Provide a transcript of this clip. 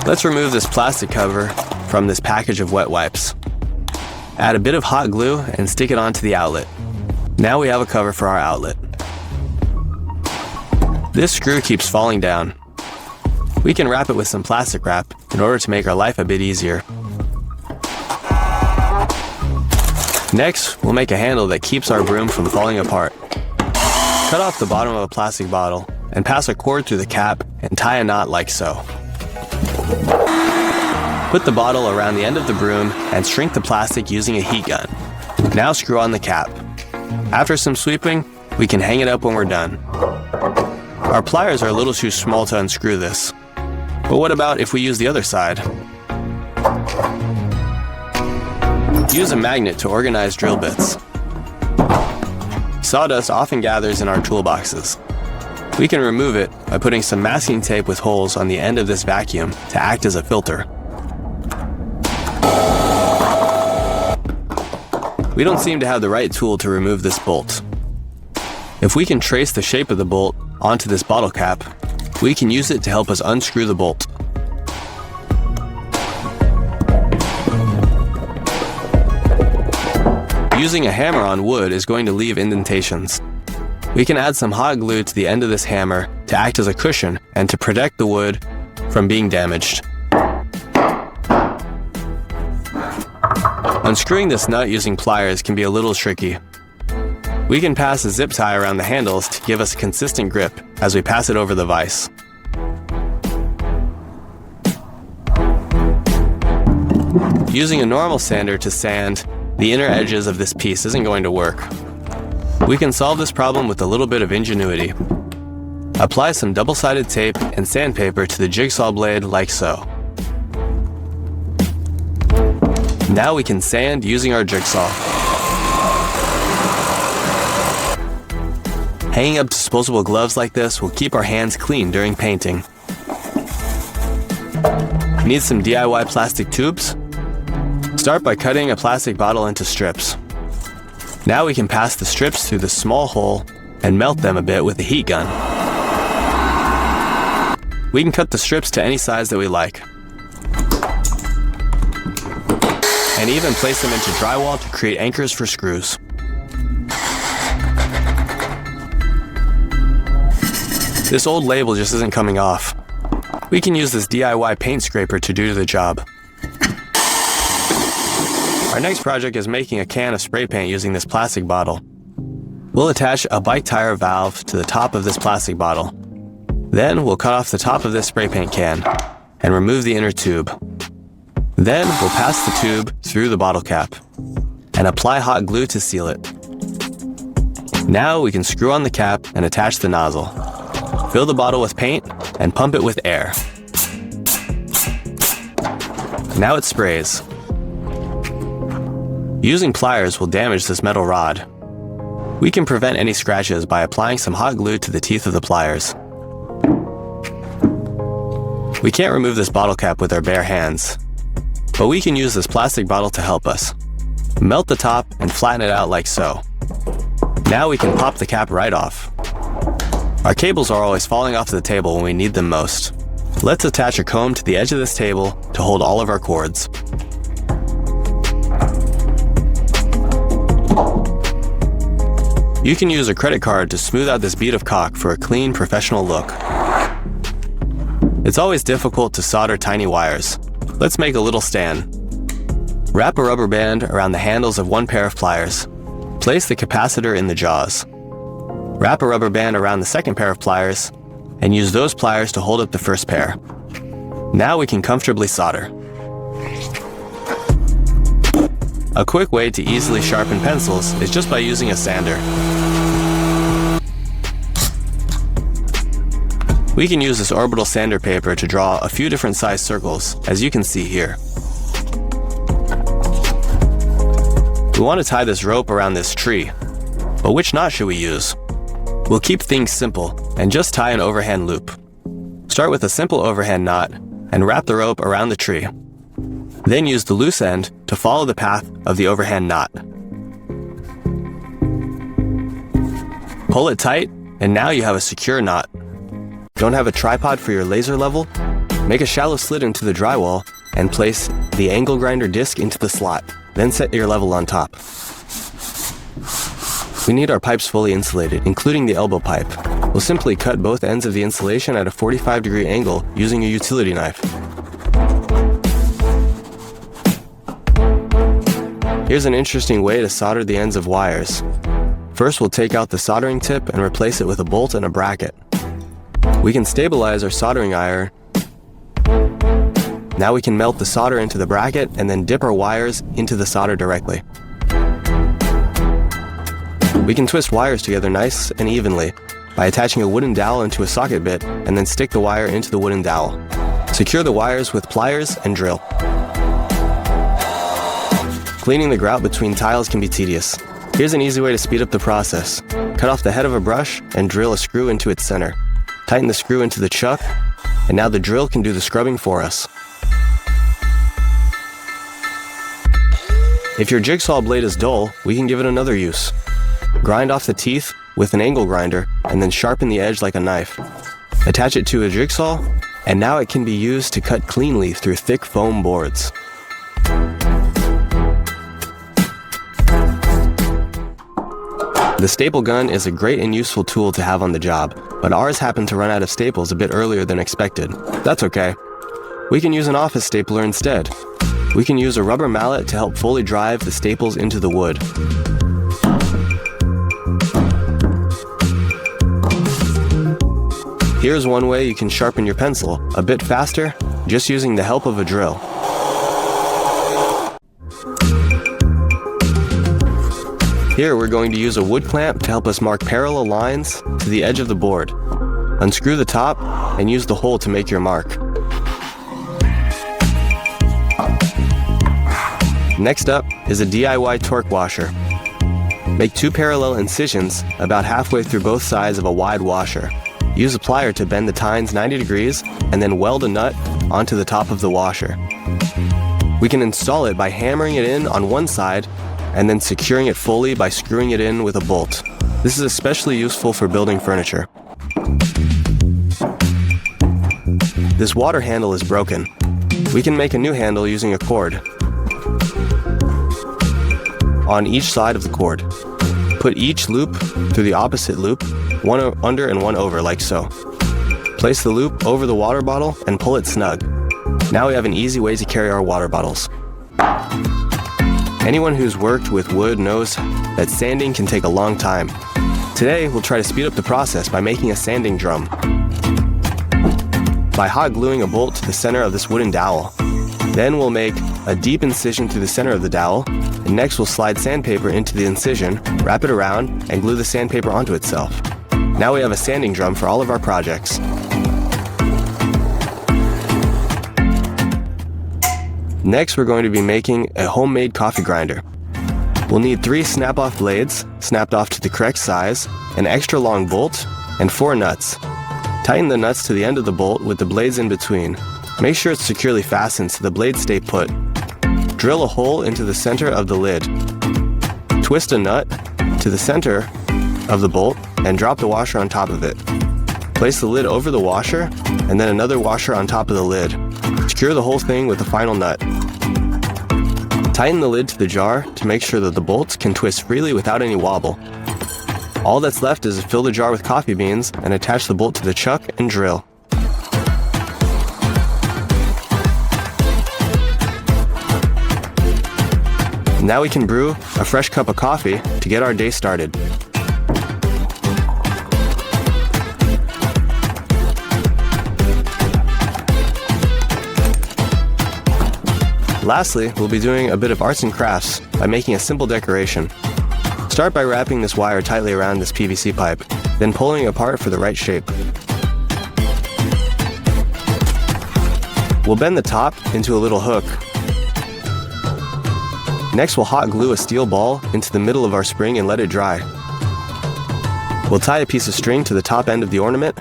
Let's remove this plastic cover from this package of wet wipes. Add a bit of hot glue and stick it onto the outlet. Now we have a cover for our outlet. This screw keeps falling down. We can wrap it with some plastic wrap in order to make our life a bit easier. Next, we'll make a handle that keeps our broom from falling apart. Cut off the bottom of a plastic bottle and pass a cord through the cap and tie a knot like so. Put the bottle around the end of the broom and shrink the plastic using a heat gun. Now screw on the cap. After some sweeping, we can hang it up when we're done. Our pliers are a little too small to unscrew this. But what about if we use the other side? Use a magnet to organize drill bits. Sawdust often gathers in our toolboxes. We can remove it by putting some masking tape with holes on the end of this vacuum to act as a filter. We don't seem to have the right tool to remove this bolt. If we can trace the shape of the bolt onto this bottle cap, we can use it to help us unscrew the bolt. Using a hammer on wood is going to leave indentations. We can add some hot glue to the end of this hammer to act as a cushion and to protect the wood from being damaged. Unscrewing this nut using pliers can be a little tricky. We can pass a zip tie around the handles to give us a consistent grip as we pass it over the vise. Using a normal sander to sand the inner edges of this piece isn't going to work. We can solve this problem with a little bit of ingenuity. Apply some double-sided tape and sandpaper to the jigsaw blade like so. Now we can sand using our jigsaw. Hanging up disposable gloves like this will keep our hands clean during painting. Need some DIY plastic tubes? Start by cutting a plastic bottle into strips. Now we can pass the strips through the small hole and melt them a bit with a heat gun. We can cut the strips to any size that we like. And even place them into drywall to create anchors for screws. This old label just isn't coming off. We can use this DIY paint scraper to do the job. Our next project is making a can of spray paint using this plastic bottle. We'll attach a bike tire valve to the top of this plastic bottle. Then we'll cut off the top of this spray paint can and remove the inner tube. Then we'll pass the tube through the bottle cap and apply hot glue to seal it. Now we can screw on the cap and attach the nozzle. Fill the bottle with paint and pump it with air. Now it sprays. Using pliers will damage this metal rod. We can prevent any scratches by applying some hot glue to the teeth of the pliers. We can't remove this bottle cap with our bare hands, but we can use this plastic bottle to help us. Melt the top and flatten it out like so. Now we can pop the cap right off. Our cables are always falling off the table when we need them most. Let's attach a comb to the edge of this table to hold all of our cords. You can use a credit card to smooth out this bead of caulk for a clean, professional look. It's always difficult to solder tiny wires. Let's make a little stand. Wrap a rubber band around the handles of one pair of pliers. Place the capacitor in the jaws. Wrap a rubber band around the second pair of pliers and use those pliers to hold up the first pair. Now we can comfortably solder. A quick way to easily sharpen pencils is just by using a sander. We can use this orbital sander paper to draw a few different sized circles, as you can see here. We want to tie this rope around this tree, but which knot should we use? We'll keep things simple and just tie an overhand loop. Start with a simple overhand knot and wrap the rope around the tree. Then use the loose end to follow the path of the overhand knot. Pull it tight, and now you have a secure knot. Don't have a tripod for your laser level? Make a shallow slit into the drywall and place the angle grinder disc into the slot. Then set your level on top. We need our pipes fully insulated, including the elbow pipe. We'll simply cut both ends of the insulation at a 45-degree angle using a utility knife. Here's an interesting way to solder the ends of wires. First, we'll take out the soldering tip and replace it with a bolt and a bracket. We can stabilize our soldering iron. Now we can melt the solder into the bracket and then dip our wires into the solder directly. We can twist wires together nice and evenly by attaching a wooden dowel into a socket bit and then stick the wire into the wooden dowel. Secure the wires with pliers and drill. Cleaning the grout between tiles can be tedious. Here's an easy way to speed up the process. Cut off the head of a brush and drill a screw into its center. Tighten the screw into the chuck, and now the drill can do the scrubbing for us. If your jigsaw blade is dull, we can give it another use. Grind off the teeth with an angle grinder and then sharpen the edge like a knife. Attach it to a jigsaw, and now it can be used to cut cleanly through thick foam boards. The staple gun is a great and useful tool to have on the job, but ours happened to run out of staples a bit earlier than expected. That's okay. We can use an office stapler instead. We can use a rubber mallet to help fully drive the staples into the wood. Here's one way you can sharpen your pencil a bit faster, just using the help of a drill. Here we're going to use a wood clamp to help us mark parallel lines to the edge of the board. Unscrew the top and use the hole to make your mark. Next up is a DIY torque washer. Make 2 parallel incisions about halfway through both sides of a wide washer. Use a plier to bend the tines 90 degrees and then weld a nut onto the top of the washer. We can install it by hammering it in on one side and then securing it fully by screwing it in with a bolt. This is especially useful for building furniture. This water handle is broken. We can make a new handle using a cord on each side of the cord. Put each loop through the opposite loop, one under and one over, like so. Place the loop over the water bottle and pull it snug. Now we have an easy way to carry our water bottles. Anyone who's worked with wood knows that sanding can take a long time. Today, we'll try to speed up the process by making a sanding drum. By hot gluing a bolt to the center of this wooden dowel. Then we'll make a deep incision through the center of the dowel, and next we'll slide sandpaper into the incision, wrap it around, and glue the sandpaper onto itself. Now we have a sanding drum for all of our projects. Next, we're going to be making a homemade coffee grinder. We'll need 3 snap-off blades, snapped off to the correct size, an extra long bolt, and 4 nuts. Tighten the nuts to the end of the bolt with the blades in between. Make sure it's securely fastened so the blades stay put. Drill a hole into the center of the lid. Twist a nut to the center of the bolt and drop the washer on top of it. Place the lid over the washer and then another washer on top of the lid. Secure the whole thing with the final nut. Tighten the lid to the jar to make sure that the bolts can twist freely without any wobble. All that's left is to fill the jar with coffee beans and attach the bolt to the chuck and drill. Now we can brew a fresh cup of coffee to get our day started. Lastly, we'll be doing a bit of arts and crafts by making a simple decoration. Start by wrapping this wire tightly around this PVC pipe, then pulling it apart for the right shape. We'll bend the top into a little hook. Next, we'll hot glue a steel ball into the middle of our spring and let it dry. We'll tie a piece of string to the top end of the ornament